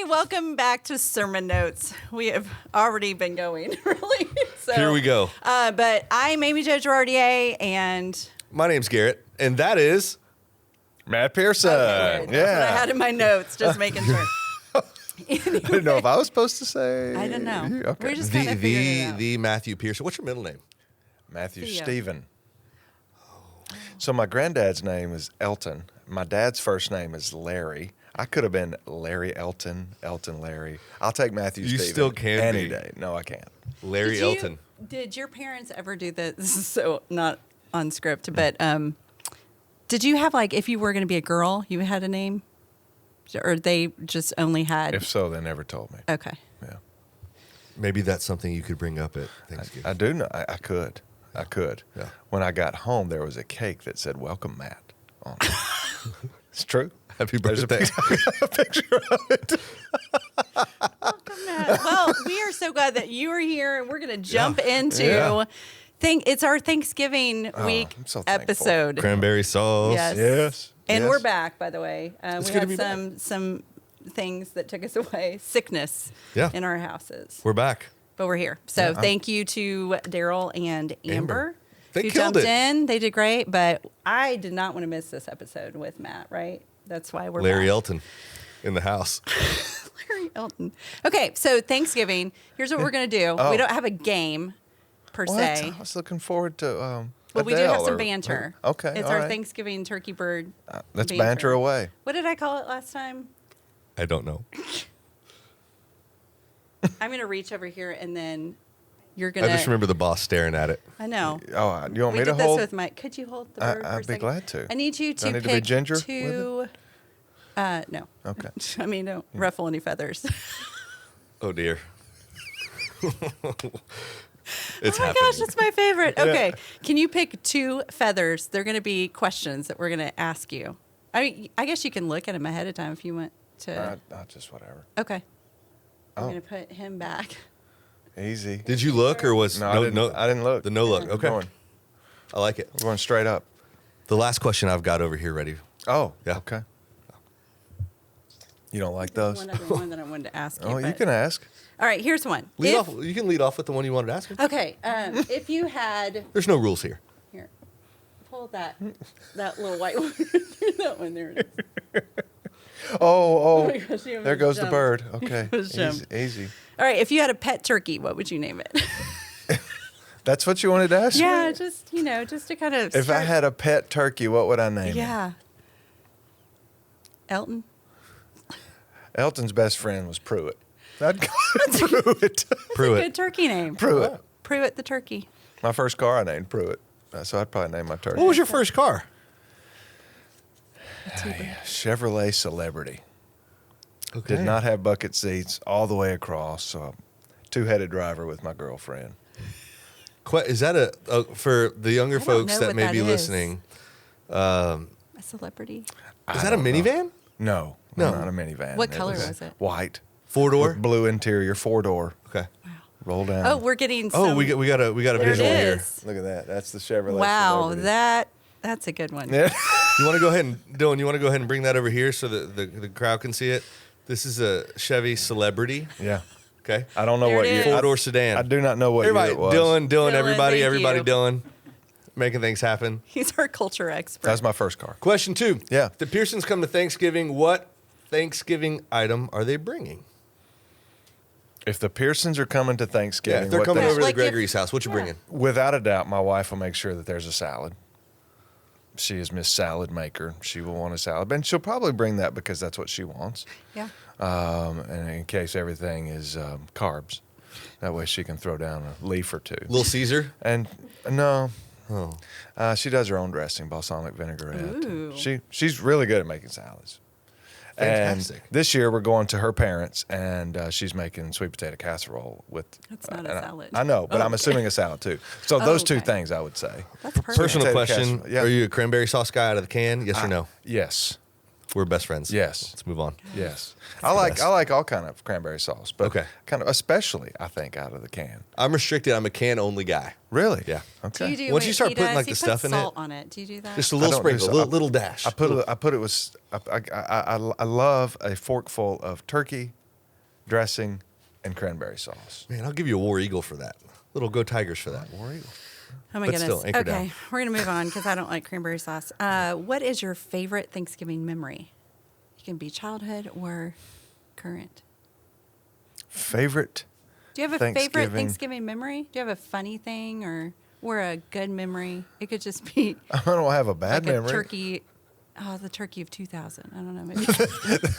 welcome back to Sermon Notes. We have already been going, really. So, Here we go. But I'm Amy Jo Girardier, and My name's Garrett, and that is Matt Pearson. that's what I had in my notes, just making sure. I didn't know if I was supposed to say. I don't know. Okay. We're just kind of figuring it out. the Matthew Pearson. What's your middle name? Matthew Theo. Stephen. So my granddad's name is Elton. My dad's first name is Larry. I could have been Larry Elton, Elton Larry. I'll take Matthew You Stephen still can any be. day. No, I can't. Larry Elton. Did your parents ever do this? This is so not on script, but did you have, like, if you were going to be a girl, you had a name? Or they just only had... If so, they never told me. Okay. Yeah. Maybe that's something you could bring up at Thanksgiving. I do know. I could. I could. Yeah. When I got home, there was a cake that said "Welcome, Matt" on it. It's true. Happy There's birthday. a picture of it. Welcome, Matt. Well, we are so glad that you are here, and we're going to jump into... Yeah. It's our Thanksgiving week I'm so thankful. episode. Cranberry sauce. Yes. Yes. And yes. we're back, by the way. We good to had be some things that took us away, sickness Yeah. in our houses. We're back. But we're here. So Yeah, thank you to Daryl and Amber. They who killed jumped it. in. They did great, but I did not want to miss this episode with Matt, right? That's why we're Larry back. Elton in the house. Larry Elton. Okay, so Thanksgiving. Here's what we're going to do. Oh. We don't have a game per What? se. I was looking forward to. But we do have Adele some or- banter. Okay. It's all our right. Thanksgiving turkey bird. Let's banter away. What did I call it last time? I don't know. I'm going to reach over here and then you're I going to. just remember the boss staring at it. I know. Oh, you want We me to did this hold? with my. Could you hold the bird for a I'd be second? glad to. I need you Do I to need to pick be ginger with two. No. Okay. I mean, don't ruffle any feathers. Oh, dear. It's Oh my happening. gosh, that's my favorite. Okay, can you pick two feathers? They're going to be questions that we're going to ask you. I guess you can look at them ahead of time if you want to. Just whatever. Okay. I'm Oh. going to put him back. Easy. Did you look or was No, I didn't look. The no look. We're Okay. going, I like it. we're going straight up. The last question I've got over here ready. Oh. Yeah. Okay. You don't like There's those? one other one that I wanted to ask you. Oh, you but- can ask. All right, here's one. Lead If- off. You can lead off with the one you wanted to ask me. Okay, if you had There's no rules here. here, pull that little white one. That one there. It is. Oh, my gosh, he there almost goes the jumped. bird. Okay. almost jumped. Easy. All right, if you had a pet turkey, what would you name it? That's what you wanted to ask me? Yeah, just just to kind of. If I start- had a pet turkey, what would I name it? Yeah. Elton. Elton's best friend was Pruitt. I'd call it Pruitt. Good Pruitt. turkey name. Pruitt. Pruitt the turkey. My first car I named Pruitt. So I'd probably name my turkey. What was your first car? Chevrolet Celebrity. Okay. Did not have bucket seats all the way across. So two-headed driver with my girlfriend. Is that for the younger I don't folks know that what may that be is. listening? A celebrity. Is that a minivan? No, No. not a minivan. What color was it? White. 4-door. With blue interior, 4-door. Okay. Roll down. Oh, we're getting. Oh, some, we got a there visual it here. is. Look at that. That's the Chevrolet Wow, Celebrity. that's a good one. Yeah. You want to go ahead and Dylan? You want to go ahead and bring that over here so that the crowd can see it? This is a Chevy Celebrity. Yeah. Okay. I don't know There what it year. is. 4-door sedan. I do not know what Everybody, year it was. Dylan, Dylan, everybody, thank everybody, you. Dylan, making things happen. He's our culture expert. That was my first car. Question 2. Yeah. The Pearsons come to Thanksgiving. What Thanksgiving item are they bringing? If the Pearsons are coming to Thanksgiving, If they're what coming they- over to Like the if- Gregory's house, what you yeah. bringing? without a doubt, my wife will make sure that there's a salad. She is Miss Salad Maker. She will want a salad, and she'll probably bring that because that's what she wants. Yeah. And in case everything is carbs, that way she can throw down a leaf or two. Little Caesar. And no, Oh. she does her own dressing, balsamic vinaigrette. Ooh. She's really good at making salads. Fantastic. And this year we're going to her parents, and she's making sweet potato casserole with. That's not a and salad. I know, but Oh, I'm okay. assuming a salad too. So Oh, those two okay. things I would say. That's perfect. Personal Potato question: casserole, yeah. Are you a cranberry sauce guy out of the can? Yes or no? Yes, We're best friends. yes, Let's move on. yes. the I best. like all kind of cranberry sauce, but Okay. kind of especially I think out of the can. I'm restricted. I'm a can only guy. Really? Yeah. Okay. Do you do? Once you wait, start he putting, does- like, he the puts stuff in salt on it. Do you do that? Just a I little don't do sprinkle, so. little dash. I put it was I love a forkful of turkey, dressing, and cranberry sauce. Man, I'll give you a War Eagle for that. Little Go Tigers for that. War Eagle. Oh my But goodness. still, anchor Okay, down. we're gonna move on because I don't like cranberry sauce. What is your favorite Thanksgiving memory? It can be childhood or current. Favorite? Do you have a favorite Thanksgiving memory? Do you have a funny thing or a good memory? It could just be I don't have a bad like memory. a turkey. Oh, the turkey of 2000. I don't know. Maybe.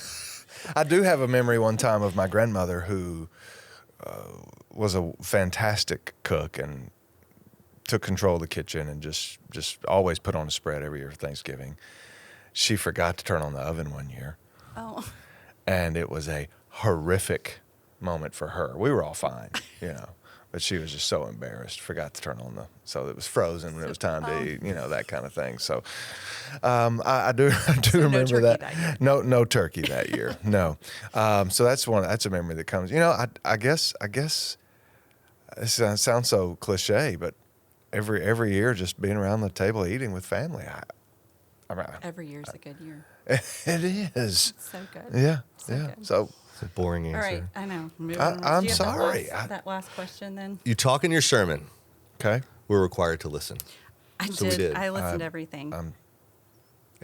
I do have a memory one time of my grandmother who was a fantastic cook and took control of the kitchen and just always put on a spread every year for Thanksgiving. She forgot to turn on the oven one year, Oh, and it was a horrific moment for her. We were all fine, but she was just so embarrassed, forgot to turn on so it was frozen when it was time to eat, that kind of thing. So I do remember turkey that. that year. No turkey that year. No. So that's a memory that comes. I guess it sounds so cliche, but every year just being around the table eating with family. every year's a good year. It is. So good. Yeah. So yeah. good. So It's a boring answer. All right, I know. Moving I- on. I'm Do you have sorry. That last question then. You talk in your sermon. okay. We're required to listen. I So we did. did. I listened to everything.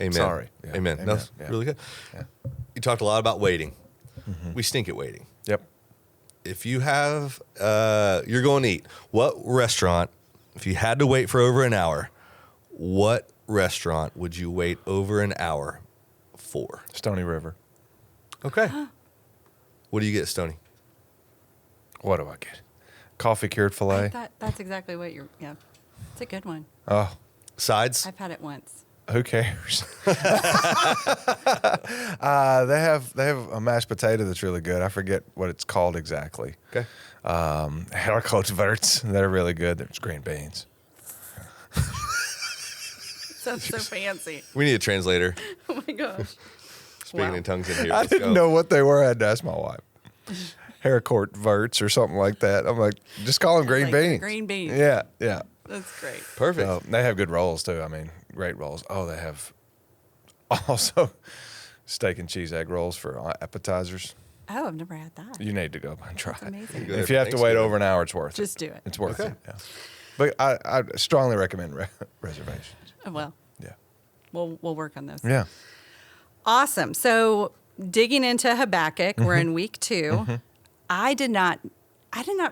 Amen. Sorry. Yeah. Amen. Amen. That's Yeah. really good. Yeah. You talked a lot about waiting. We stink at waiting. Yep. If you have, you're going to eat, what restaurant, if you had to wait for over an hour, what restaurant would you wait over an hour for? Stony River. Okay. What do you get, Stoney? What do I get? Coffee cured I filet. thought that's exactly what you're. Yeah, it's a good one. Oh, Sides? I've had it once. who cares? They have a mashed potato that's really good. I forget what it's called exactly. Okay. Harcourt verts. They're really good. There's green beans. Sounds so fancy. We need a translator. Oh my gosh. Speaking Wow. in tongues in here. I Let's didn't go. know what they were. I had to ask my wife. Harcourt verts or something like that. I'm like, just call them green Like beans. green beans. Yeah, yeah. That's great. Perfect. So, they have good rolls too. I mean, great rolls. Oh, they have also steak and cheese egg rolls for appetizers. Oh, I've never had that. You need to go and try That's it. amazing. Go If there you have for to wait Thanksgiving. over an hour, it's worth it. Just do it. It's worth Okay. it. Yeah. But I strongly recommend reservations. Oh, well, Yeah. we'll work on those. Yeah. Awesome. So digging into Habakkuk, we're in week 2. I did not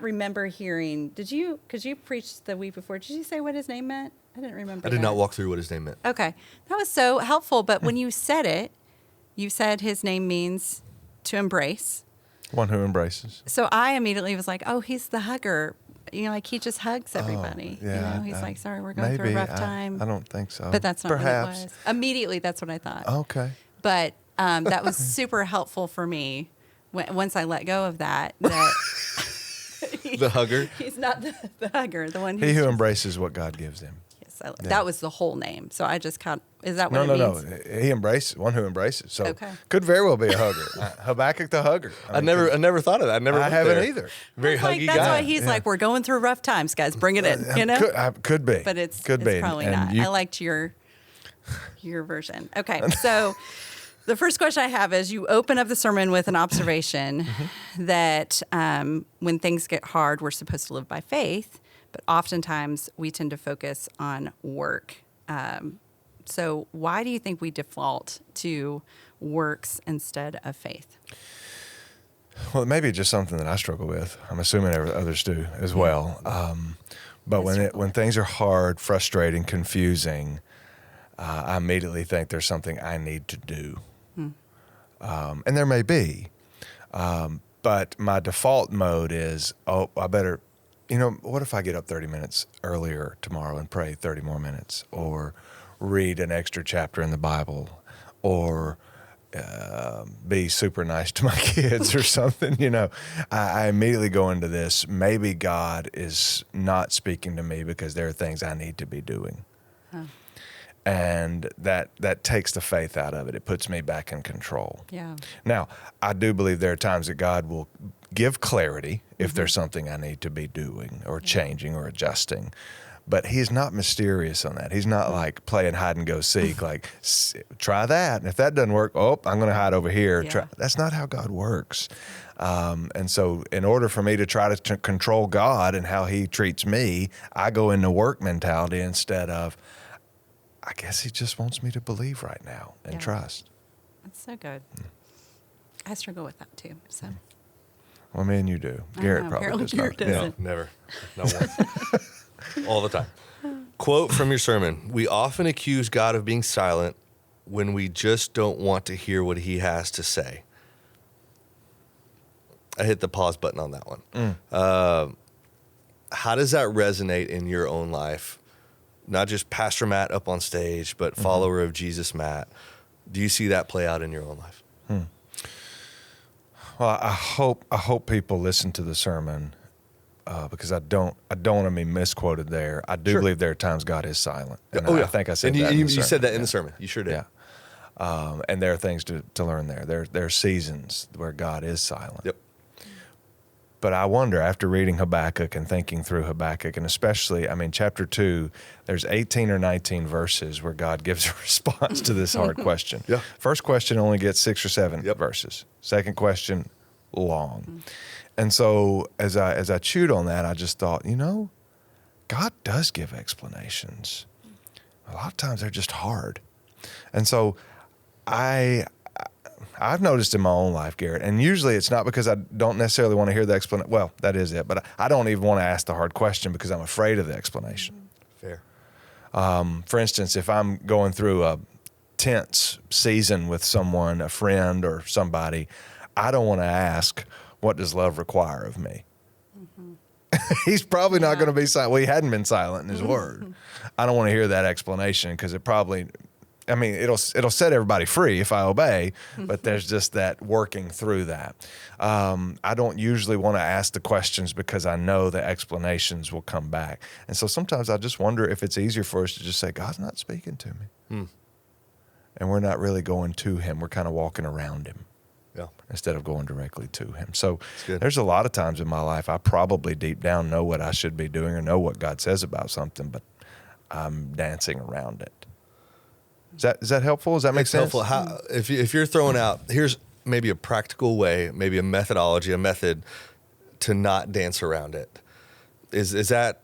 remember hearing. Did you? Because you preached the week before. Did you say what his name meant? I didn't remember. I did that. not walk through what his name meant. Okay, that was so helpful. But when you said it, you said his name means to embrace. One who embraces. So I immediately was like, oh, he's the hugger. Like he just hugs everybody. Yeah. He's like, sorry, we're going through a rough time. I don't think so. But that's not Perhaps. what it was. Immediately, that's what I thought. Okay. But that was super helpful for me once I let go of that. The hugger. He's not the hugger, the one He who's who just- embraces what God gives him. Yes, that was the whole name. So I just is that what No, it no, means? no. He embraces one who embraces. So Okay. could very well be a hugger. Habakkuk the hugger. I never thought of that. I I haven't either. Very That's huggy that's guy. why he's like, we're going through rough times, guys. Bring it in, you know? Could be. But it's could be. probably And not. you- I liked your version. Okay, so the first question I have is: you open up the sermon with an observation that when things get hard, we're supposed to live by faith, but oftentimes we tend to focus on work. So why do you think we default to works instead of faith? Well, maybe just something that I struggle with. I'm assuming others do as well. But when things are hard, frustrating, confusing, I immediately think there's something I need to do. And there may be. But my default mode is, I better, what if I get up 30 minutes earlier tomorrow and pray 30 more minutes, or read an extra chapter in the Bible, or be super nice to my kids or something, I immediately go into this. Maybe God is not speaking to me because there are things I need to be doing. And that takes the faith out of it. It puts me back in control. Yeah. Now, I do believe there are times that God will give clarity if there's something I need to be doing or changing or adjusting. But he's not mysterious on that. He's not like playing hide and go seek, like try that. And if that doesn't work, I'm going to hide over here. Yeah. That's not how God works. And so in order for me to try to control God and how he treats me, I go into work mentality instead of, I guess he just wants me to believe right now and trust. That's so good. I struggle with that too. So. Well, me and you do. Garrett probably does Garrett not. doesn't. No, never. No one. All the time. Quote from your sermon: "We often accuse God of being silent when we just don't want to hear what he has to say." I hit the pause button on that one. How does that resonate in your own life? Not just Pastor Matt up on stage, but follower of Jesus Matt. Do you see that play out in your own life? Well, I hope people listen to the sermon because I don't want to be misquoted there. I do believe there are times God is silent. And I think I said and that. You said that in the sermon. You sure did. Yeah. And there are things to learn there. There are seasons where God is silent. Yep. But I wonder, after reading Habakkuk and thinking through Habakkuk, and especially, chapter 2, there's 18 or 19 verses where God gives a response to this hard question. Yeah. First question only gets 6 or 7 verses. Second question, long. And so as I chewed on that, I just thought, God does give explanations. A lot of times they're just hard. And so I've noticed in my own life, Garrett, and usually it's not because I don't necessarily want to hear the explanation. Well, that is it. But I don't even want to ask the hard question because I'm afraid of the explanation. Fair. For instance, if I'm going through a tense season with someone, a friend or somebody, I don't want to ask, what does love require of me? He's probably not going to be silent. Well, he hadn't been silent in his word. I don't want to hear that explanation because it probably... it'll set everybody free if I obey, but there's just that working through that. I don't usually want to ask the questions because I know the explanations will come back. And so sometimes I just wonder if it's easier for us to just say, God's not speaking to me. And we're not really going to him. We're kind of walking around him instead of going directly to him. So there's a lot of times in my life I probably deep down know what I should be doing or know what God says about something, but I'm dancing around it. Is that helpful? Does that make sense? Helpful. How, if you're throwing out, here's maybe a practical way, maybe a methodology, a method to not dance around it. Is that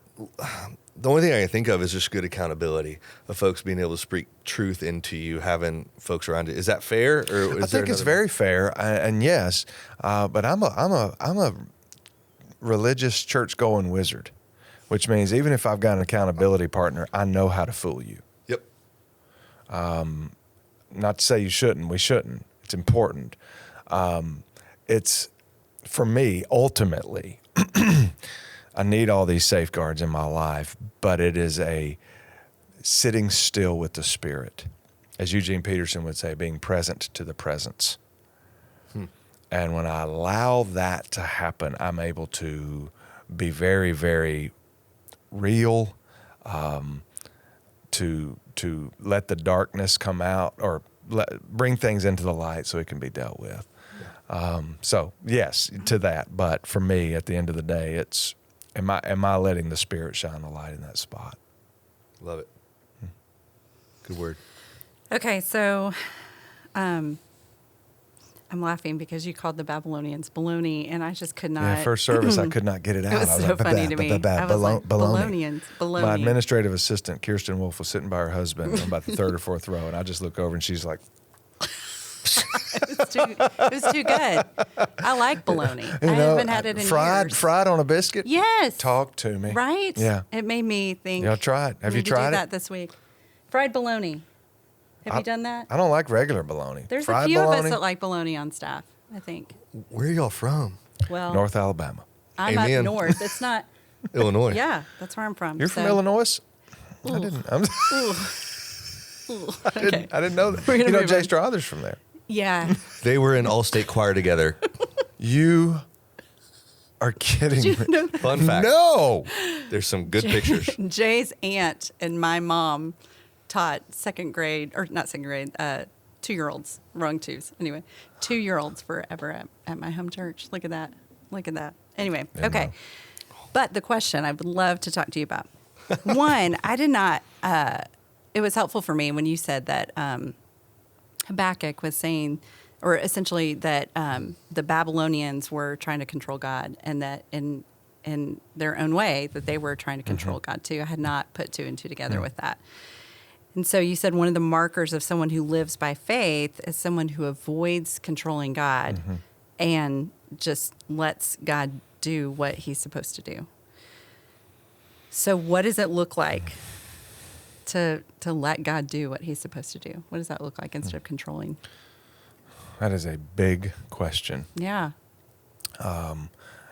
the only thing I can think of is just good accountability of folks being able to speak truth into you, having folks around you. Is that fair? Or is I think it's very fair, and yes, but I'm a religious church going wizard, which means even if I've got an accountability partner, I know how to fool you. Not to say you shouldn't. We shouldn't. It's important. It's, for me, ultimately, I need all these safeguards in my life, but it is a sitting still with the Spirit. As Eugene Peterson would say, being present to the presence. And when I allow that to happen, I'm able to be very, very real, to let the darkness come out or bring things into the light so it can be dealt with. So yes, to that. But for me, at the end of the day, it's, am I letting the Spirit shine a light in that spot? Love it. Good word. Okay, so I'm laughing because you called the Babylonians baloney, and I just could not. Yeah, first service, I could not get it out. It was so funny to me. I was like, Balonians, baloney. My administrative assistant, Kirsten Wolf, was sitting by her husband on about the third or fourth row, and I just look over, and she's like... It was too good. I like bologna. I haven't had it in years. Fried on a biscuit? Yes. Talk to me. Right? Yeah. It made me think. Yeah, try it. Have you to tried do it? that this week. Fried bologna. Have you done that? I don't like regular bologna. There's Fried a few bologna? of us that like bologna on staff, I think. Where are y'all from? Well, North Alabama. I'm up Amen. north. It's not. Illinois. Yeah, that's where I'm from. You're from Illinois? I didn't. Okay. I didn't know that. We're gonna You know, move Jay on. Strother's from there. Yeah. They were in all-state choir together. You are kidding me. Fun fact. No. There's some good pictures. Jay's aunt and my mom taught second grade, or not second grade, 2-year-olds, wrong twos. Anyway, 2-year-olds forever at my home church. Look at that. Look at that. Anyway, okay. But the question I would love to talk to you about One, I did not. It was helpful for me when you said that Habakkuk was saying, or essentially that the Babylonians were trying to control God, and that in their own way that they were trying to control God too. I had not put two and two together with that. And so you said one of the markers of someone who lives by faith is someone who avoids controlling God and just lets God do what he's supposed to do. So what does it look like to let God do what he's supposed to do? What does that look like instead of controlling? That is a big question. Yeah.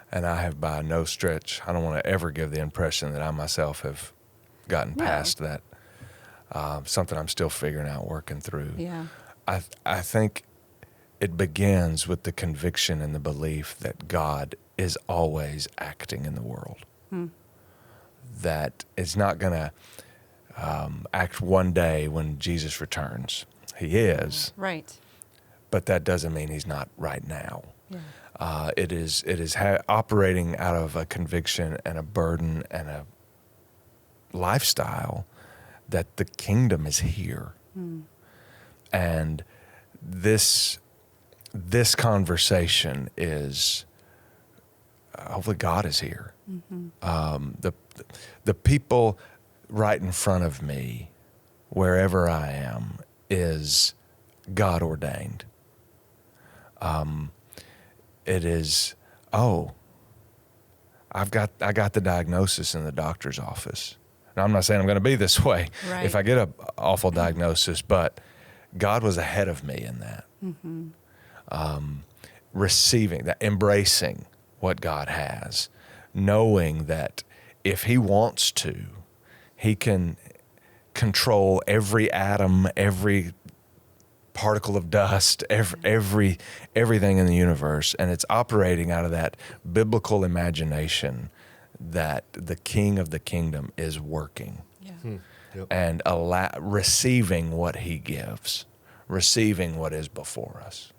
And I have by no stretch, I don't want to ever give the impression that I myself have gotten past that. Something I'm still figuring out, working through. Yeah. I think it begins with the conviction and the belief that God is always acting in the world. That it's not going to act one day when Jesus returns. He is. Right. But that doesn't mean he's not right now. Yeah. It is operating out of a conviction and a burden and a lifestyle that the kingdom is here. And this conversation is hopefully God is here. The people right in front of me, wherever I am, is God ordained. It is, I got the diagnosis in the doctor's office. Now, I'm not saying I'm going to be this way if I get an awful diagnosis, but God was ahead of me in that. Receiving that, embracing what God has, knowing that if he wants to, he can control every atom, every particle of dust, everything in the universe, and it's operating out of that biblical imagination that the King of the kingdom is working and receiving what he gives, receiving what is before us.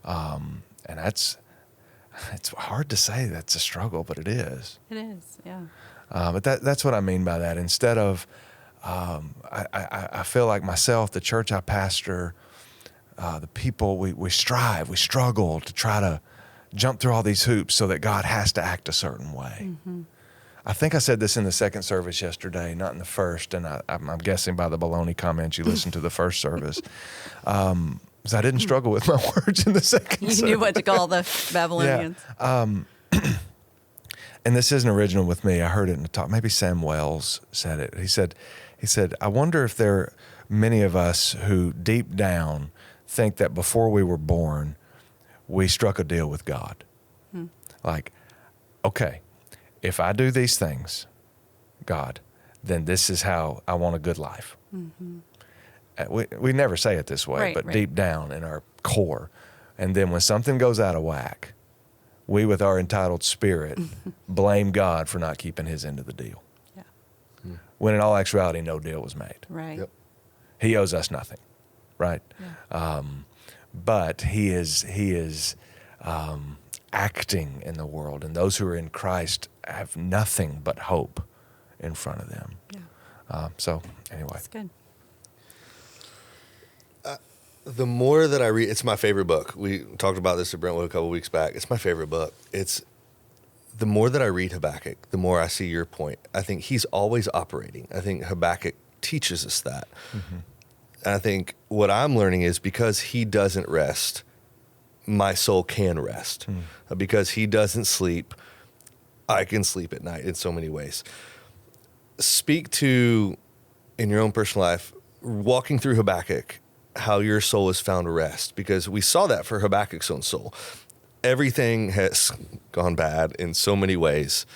And it's hard to say that's a struggle, but it is. It is, yeah. But that's what I mean by that. Instead of, I feel like myself, the church I pastor, the people, we struggle to try to jump through all these hoops so that God has to act a certain way. I think I said this in the second service yesterday, not in the first, and I'm guessing by the baloney comments you listened to the first service. Because I didn't struggle with my words in the second service. You knew what to call the Babylonians. And this isn't original with me. I heard it in the talk. Maybe Sam Wells said it. He said, I wonder if there are many of us who deep down think that before we were born, we struck a deal with God. Like, okay, if I do these things, God, then this is how I want a good life. We never say it this way, but deep down in our core. And then when something goes out of whack, we with our entitled spirit blame God for not keeping his end of the deal. When in all actuality, no deal was made. He owes us nothing, right? But he is acting in the world, and those who are in Christ have nothing but hope in front of them. So anyway. That's good. The more that I read, it's my favorite book. We talked about this at Brentwood a couple weeks back. It's my favorite book. It's the more that I read Habakkuk, the more I see your point. I think he's always operating. I think Habakkuk teaches us that. And I think what I'm learning is because he doesn't rest, my soul can rest. Because he doesn't sleep, I can sleep at night in so many ways. Speak to, in your own personal life, walking through Habakkuk, how your soul has found rest, because we saw that for Habakkuk's own soul. Everything has gone bad in so many ways.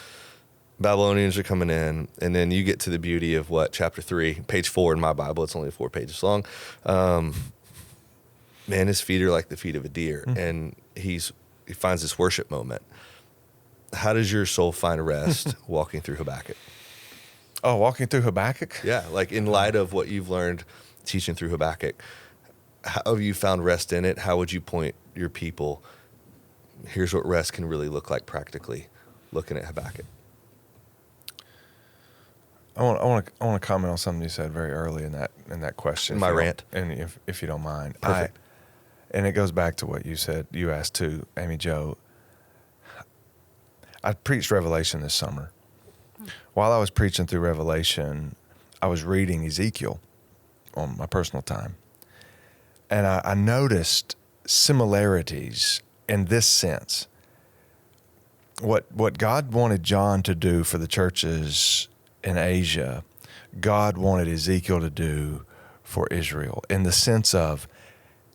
Babylonians are coming in, and then you get to the beauty of what, chapter 3, page 4 in my Bible, it's only 4 pages long. Man, his feet are like the feet of a deer, and he finds this worship moment. How does your soul find rest walking through Habakkuk? Oh, walking through Habakkuk? Yeah, like in light of what you've learned teaching through Habakkuk, how have you found rest in it? How would you point your people? Here's what rest can really look like practically, looking at Habakkuk. I want to comment on something you said very early in that question. My rant. And if you don't mind. Perfect. And it goes back to what you said. You asked too, Amy Jo. I preached Revelation this summer. While I was preaching through Revelation, I was reading Ezekiel on my personal time. And I noticed similarities in this sense. What God wanted John to do for the churches in Asia, God wanted Ezekiel to do for Israel, in the sense of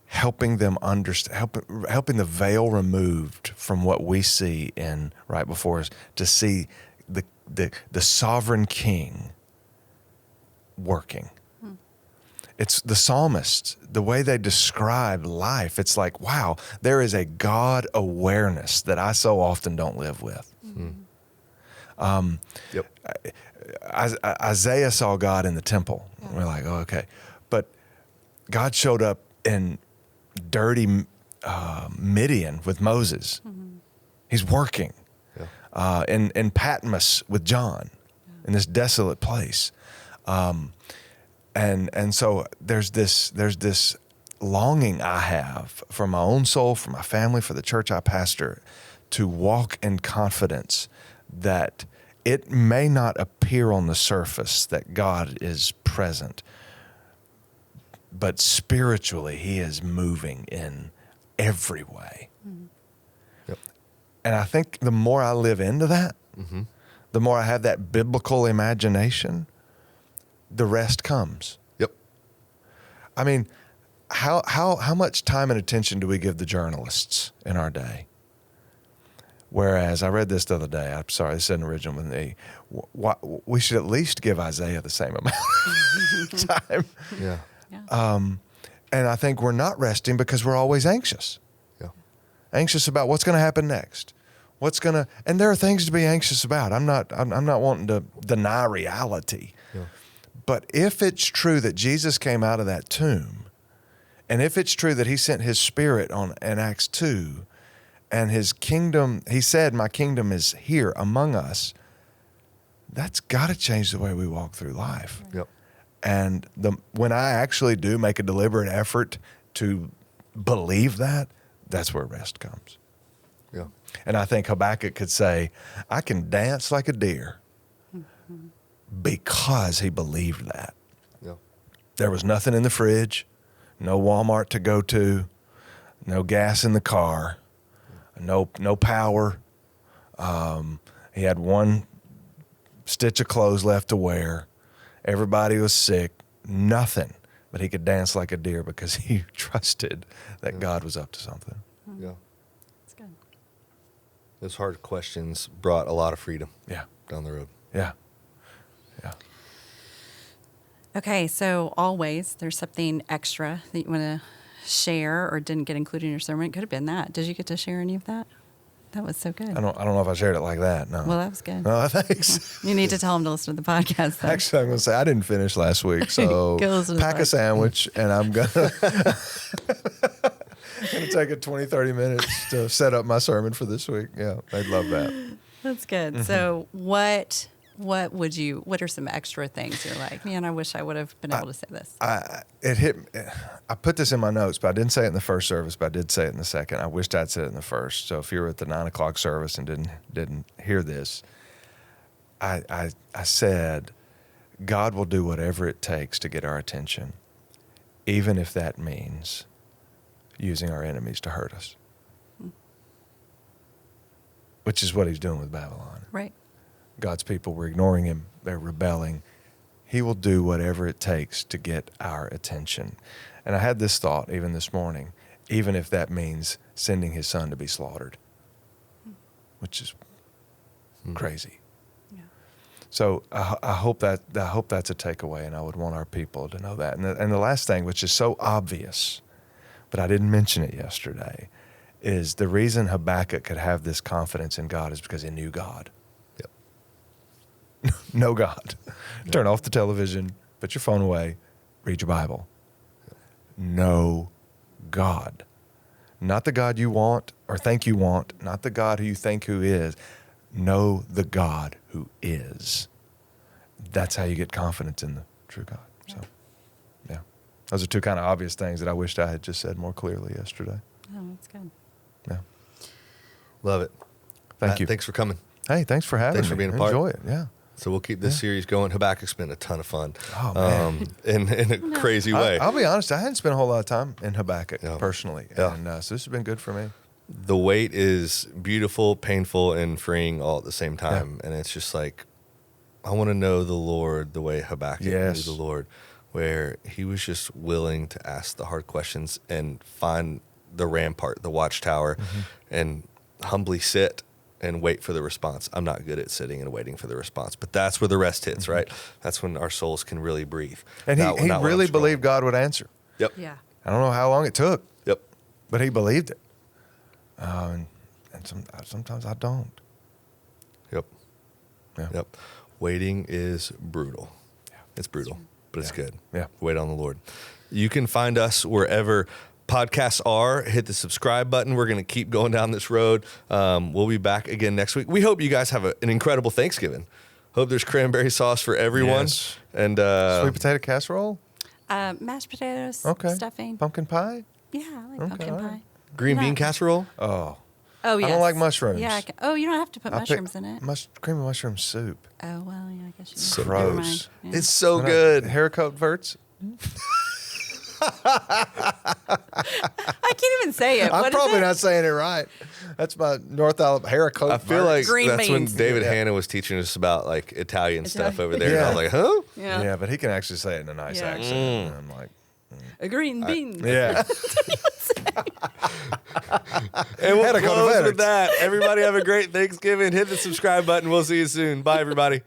helping them understand, helping the veil removed from what we see in right before us, to see the sovereign King working. It's the psalmists, the way they describe life. It's like, wow, there is a God awareness that I so often don't live with. Yep. Isaiah saw God in the temple. We're like, oh, okay. But God showed up in dirty Midian with Moses. He's working. Yeah. In Patmos with John, in this desolate place. And so there's this longing I have for my own soul, for my family, for the church I pastor, to walk in confidence that it may not appear on the surface that God is present, but spiritually He is moving in every way. Yep. And I think the more I live into that, the more I have that biblical imagination, the rest comes. Yep. I mean, how much time and attention do we give the journalists in our day? Whereas I read this the other day. I'm sorry, this isn't original with me. We should at least give Isaiah the same amount of time. Yeah. And I think we're not resting because we're always anxious. Yeah. Anxious about what's going to happen next. And there are things to be anxious about. I'm not wanting to deny reality. Yeah. But if it's true that Jesus came out of that tomb, and if it's true that He sent His Spirit in Acts 2, and His kingdom, He said, my kingdom is here among us, that's got to change the way we walk through life. Yep. And when I actually do make a deliberate effort to believe that, that's where rest comes. Yeah. And I think Habakkuk could say, I can dance like a deer because he believed that. Yeah. There was nothing in the fridge, no Walmart to go to, no gas in the car, no power. He had one stitch of clothes left to wear. Everybody was sick. Nothing. But he could dance like a deer because he trusted that God was up to something. Yeah. That's good. Those hard questions brought a lot of freedom. Yeah. Down the road. Yeah. Yeah. Okay, so always there's something extra that you want to share or didn't get included in your sermon. It could have been that. Did you get to share any of that? That was so good. I don't know if I shared it like that. No. Well, that was good. No, thanks. You need to tell them to listen to the podcast. Though. Actually, I'm going to say I didn't finish last week, so Go listen to pack the a sandwich, and I'm going to take it 20, 30 minutes to set up my sermon for this week. Yeah, I'd love that. That's good. So what are some extra things you're like, man, I wish I would have been able to say this? I put this in my notes, but I didn't say it in the first service, but I did say it in the second. I wished I'd said it in the first. So if you were at the 9:00 service and didn't hear this, I said, God will do whatever it takes to get our attention, even if that means using our enemies to hurt us, which is what He's doing with Babylon. Right. God's people were ignoring Him. They're rebelling. He will do whatever it takes to get our attention. And I had this thought even this morning, even if that means sending His Son to be slaughtered, which is crazy. Yeah. So I hope that's a takeaway, and I would want our people to know that. And the last thing, which is so obvious, but I didn't mention it yesterday, is the reason Habakkuk could have this confidence in God is because he knew God. Know God. Turn off the television, put your phone away, read your Bible. Know God. Not the God you want or think you want, not the God who you think who is. Know the God who is. that's how you get confidence in the true God. So, yeah. Those are two kind of obvious things that I wished I had just said more clearly yesterday. Oh, that's good. Yeah. Love it. Thank Matt, you. Thanks for coming. Hey, thanks for having Thanks me. for being a part. Enjoy it. Yeah. So we'll keep this series going. Habakkuk's been a ton of fun. Oh, man. In a crazy way. I'll be honest, I hadn't spent a whole lot of time in Habakkuk personally. Yeah. And so this has been good for me. The wait is beautiful, painful, and freeing all at the same time. And it's just like, I want to know the Lord the way Habakkuk knew the Lord, where he was just willing to ask the hard questions and find the rampart, the watchtower, and humbly sit and wait for the response. I'm not good at sitting and waiting for the response, but that's where the rest hits, right? That's when our souls can really breathe. And he really believed God would answer. Yep. Yeah. I don't know how long it took. Yep. But he believed it. And sometimes I don't. Yep. Yeah. Yep. Waiting is brutal. Yeah. It's brutal, but it's good. Yeah. Wait on the Lord. You can find us wherever podcasts are. Hit the subscribe button. We're going to keep going down this road. We'll be back again next week. We hope you guys have an incredible Thanksgiving. Hope there's cranberry sauce for everyone. Yes. And sweet potato casserole? Mashed potatoes, Okay. stuffing. Pumpkin pie? Yeah, I like Okay, pumpkin all right. pie. green bean Yeah. casserole. Oh. Oh, yes. I don't like mushrooms. Yeah. Oh, you don't have to put I pick mushrooms in it. Cream of mushroom soup. Oh, well, yeah, I guess you So Never gross. mind. Yeah. It's so When good. Haricot verts? I can't even say it. I'm What is probably it? not saying it right. That's my North Alabama Haricot. I feel like Green that's beans. when David Yeah. Hanna was teaching us about like Italian stuff Italian. over there. And I was like, huh? Yeah. Yeah, but he can actually say it in a nice Yeah. accent. And I'm like, A green bean. yeah. And we'll Had to go to close Veterans. with that. Everybody have a great Thanksgiving. Hit the subscribe button. We'll see you soon. Bye, everybody.